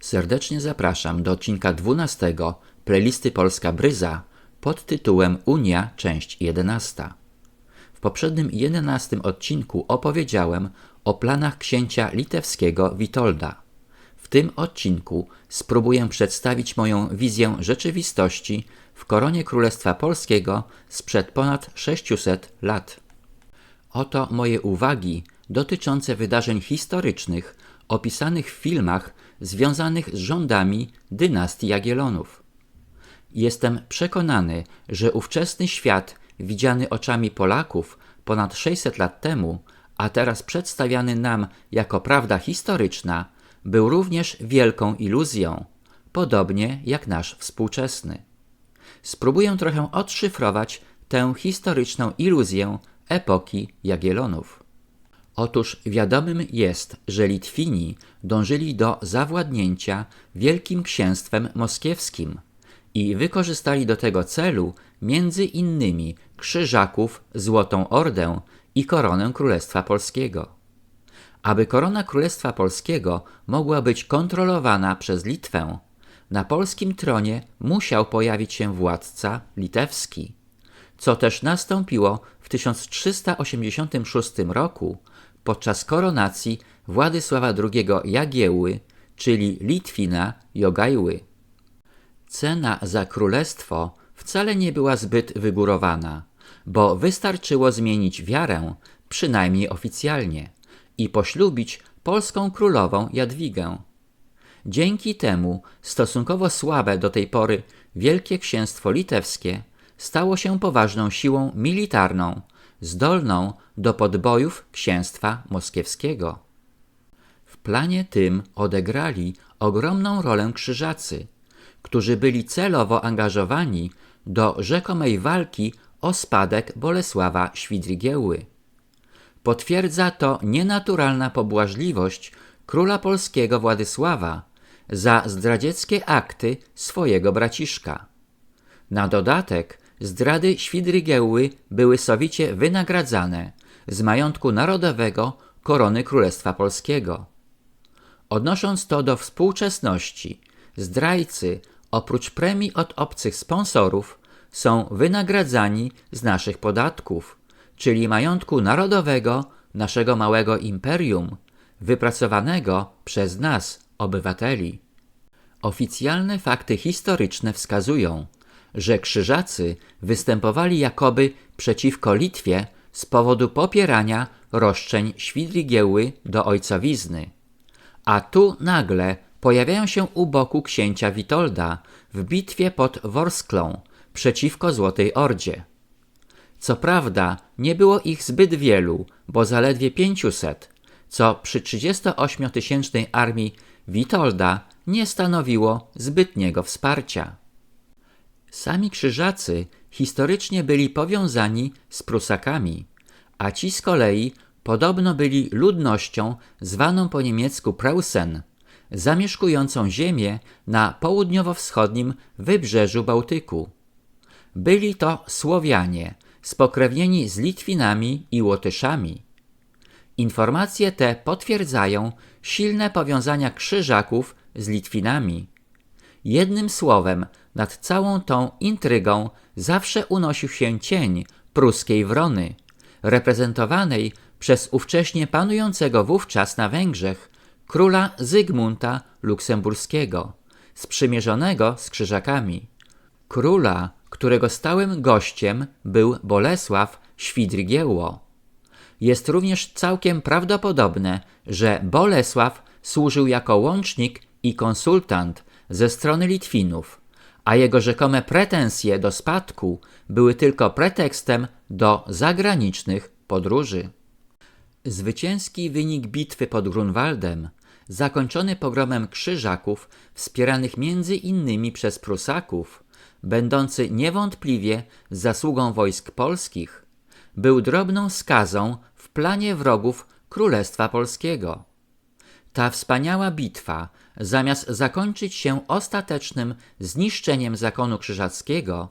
Serdecznie zapraszam do odcinka 12 playlisty Polska Bryza pod tytułem Unia, część 11. W poprzednim 11 odcinku opowiedziałem o planach księcia litewskiego Witolda. W tym odcinku spróbuję przedstawić moją wizję rzeczywistości w koronie Królestwa Polskiego sprzed ponad 600 lat. Oto moje uwagi dotyczące wydarzeń historycznych opisanych w filmach związanych z rządami dynastii Jagiellonów. Jestem przekonany, że ówczesny świat widziany oczami Polaków ponad 600 lat temu, a teraz przedstawiany nam jako prawda historyczna, był również wielką iluzją, podobnie jak nasz współczesny. Spróbuję trochę odszyfrować tę historyczną iluzję epoki Jagiellonów. Otóż wiadomym jest, że Litwini dążyli do zawładnięcia Wielkim Księstwem Moskiewskim i wykorzystali do tego celu między innymi Krzyżaków, Złotą Ordę i koronę Królestwa Polskiego. Aby korona Królestwa Polskiego mogła być kontrolowana przez Litwę, na polskim tronie musiał pojawić się władca litewski, co też nastąpiło w 1386 roku podczas koronacji Władysława II Jagiełły, czyli Litwina Jogajły. Cena za królestwo wcale nie była zbyt wygórowana, bo wystarczyło zmienić wiarę, przynajmniej oficjalnie, i poślubić polską królową Jadwigę. Dzięki temu stosunkowo słabe do tej pory Wielkie Księstwo Litewskie stało się poważną siłą militarną, zdolną do podbojów Księstwa Moskiewskiego. W planie tym odegrali ogromną rolę Krzyżacy, którzy byli celowo angażowani do rzekomej walki o spadek Bolesława Świdrigiełły. Potwierdza to nienaturalna pobłażliwość króla polskiego Władysława za zdradzieckie akty swojego braciszka. Na dodatek zdrady Świdrigiełły były sowicie wynagradzane z majątku narodowego korony Królestwa Polskiego. Odnosząc to do współczesności, zdrajcy oprócz premii od obcych sponsorów są wynagradzani z naszych podatków, czyli majątku narodowego naszego małego imperium, wypracowanego przez nas, obywateli. Oficjalne fakty historyczne wskazują, że Krzyżacy występowali jakoby przeciwko Litwie z powodu popierania roszczeń Świdrigiełły do ojcowizny. A tu nagle pojawiają się u boku księcia Witolda w bitwie pod Worsklą przeciwko Złotej Ordzie. Co prawda nie było ich zbyt wielu, bo zaledwie 500, co przy 38-tysięcznej armii Witolda nie stanowiło zbytniego wsparcia. Sami Krzyżacy historycznie byli powiązani z Prusakami, a ci z kolei podobno byli ludnością zwaną po niemiecku Preußen, zamieszkującą ziemię na południowo-wschodnim wybrzeżu Bałtyku. Byli to Słowianie, spokrewnieni z Litwinami i Łotyszami. Informacje te potwierdzają silne powiązania Krzyżaków z Litwinami. Jednym słowem, nad całą tą intrygą zawsze unosił się cień pruskiej wrony, reprezentowanej przez ówcześnie panującego wówczas na Węgrzech króla Zygmunta Luksemburskiego, sprzymierzonego z Krzyżakami. Króla, którego stałym gościem był Bolesław Świdrigiełło. Jest również całkiem prawdopodobne, że Bolesław służył jako łącznik i konsultant ze strony Litwinów, a jego rzekome pretensje do spadku były tylko pretekstem do zagranicznych podróży. Zwycięski wynik bitwy pod Grunwaldem, zakończony pogromem Krzyżaków wspieranych między innymi przez Prusaków, będący niewątpliwie zasługą wojsk polskich, był drobną skazą w planie wrogów Królestwa Polskiego. Ta wspaniała bitwa, zamiast zakończyć się ostatecznym zniszczeniem zakonu krzyżackiego,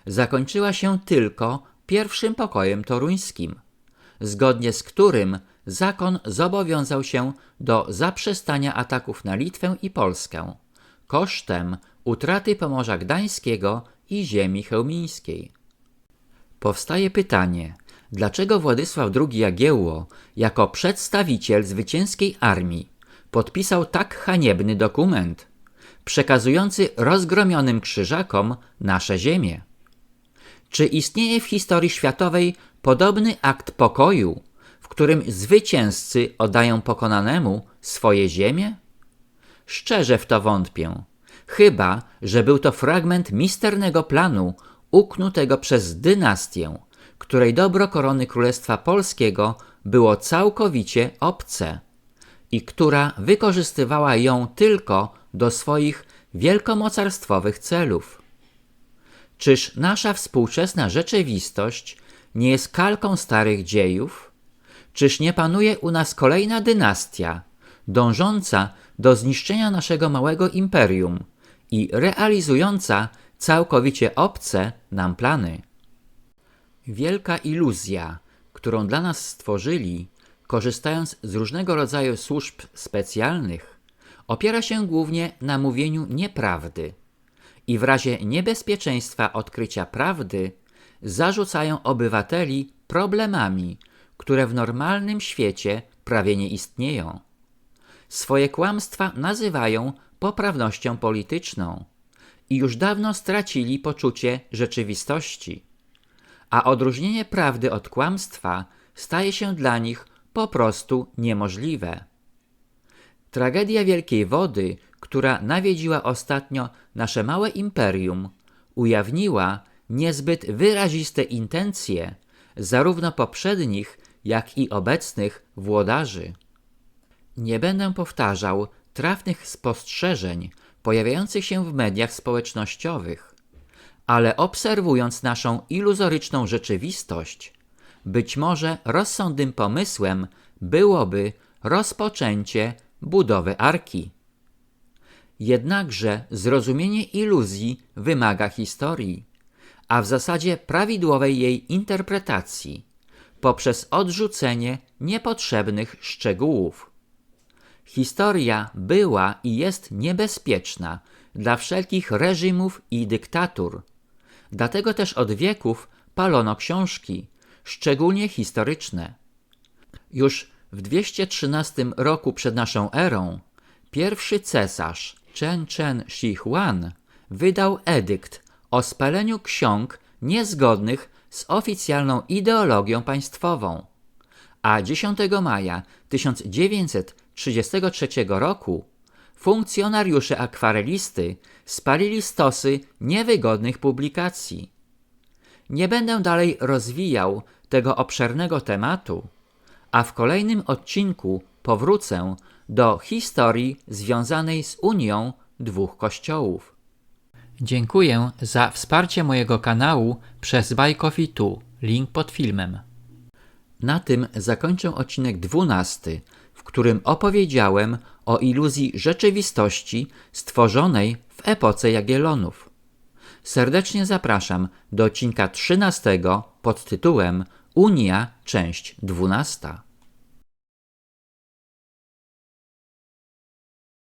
zakończyła się tylko pierwszym pokojem toruńskim, zgodnie z którym zakon zobowiązał się do zaprzestania ataków na Litwę i Polskę kosztem utraty Pomorza Gdańskiego i ziemi chełmińskiej. Powstaje pytanie, dlaczego Władysław II Jagiełło jako przedstawiciel zwycięskiej armii podpisał tak haniebny dokument, przekazujący rozgromionym Krzyżakom nasze ziemie? Czy istnieje w historii światowej podobny akt pokoju, w którym zwycięzcy oddają pokonanemu swoje ziemie? Szczerze w to wątpię, chyba że był to fragment misternego planu uknutego przez dynastię, której dobro korony Królestwa Polskiego było całkowicie obce i która wykorzystywała ją tylko do swoich wielkomocarstwowych celów. Czyż nasza współczesna rzeczywistość nie jest kalką starych dziejów? Czyż nie panuje u nas kolejna dynastia, dążąca do zniszczenia naszego małego imperium i realizująca całkowicie obce nam plany? Wielka iluzja, którą dla nas stworzyli, korzystając z różnego rodzaju służb specjalnych, opiera się głównie na mówieniu nieprawdy i w razie niebezpieczeństwa odkrycia prawdy zarzucają obywateli problemami, które w normalnym świecie prawie nie istnieją. Swoje kłamstwa nazywają poprawnością polityczną i już dawno stracili poczucie rzeczywistości, a odróżnienie prawdy od kłamstwa staje się dla nich po prostu niemożliwe. Tragedia Wielkiej Wody, która nawiedziła ostatnio nasze małe imperium, ujawniła niezbyt wyraziste intencje zarówno poprzednich, jak i obecnych włodarzy. Nie będę powtarzał trafnych spostrzeżeń pojawiających się w mediach społecznościowych, ale obserwując naszą iluzoryczną rzeczywistość, być może rozsądnym pomysłem byłoby rozpoczęcie budowy arki. Jednakże zrozumienie iluzji wymaga historii, a w zasadzie prawidłowej jej interpretacji, poprzez odrzucenie niepotrzebnych szczegółów. Historia była i jest niebezpieczna dla wszelkich reżimów i dyktatur. Dlatego też od wieków palono książki, szczególnie historyczne. Już w 213 roku przed naszą erą pierwszy cesarz Chen Shi Huan wydał edykt o spaleniu ksiąg niezgodnych z oficjalną ideologią państwową, a 10 maja 1933 roku funkcjonariusze akwarelisty spalili stosy niewygodnych publikacji. Nie będę dalej rozwijał tego obszernego tematu, a w kolejnym odcinku powrócę do historii związanej z unią dwóch kościołów. Dziękuję za wsparcie mojego kanału przez Buy Coffee 2, link pod filmem. Na tym zakończę odcinek 12, w którym opowiedziałem o iluzji rzeczywistości stworzonej w epoce Jagiellonów. Serdecznie zapraszam do odcinka 13 pod tytułem Unia, część 12.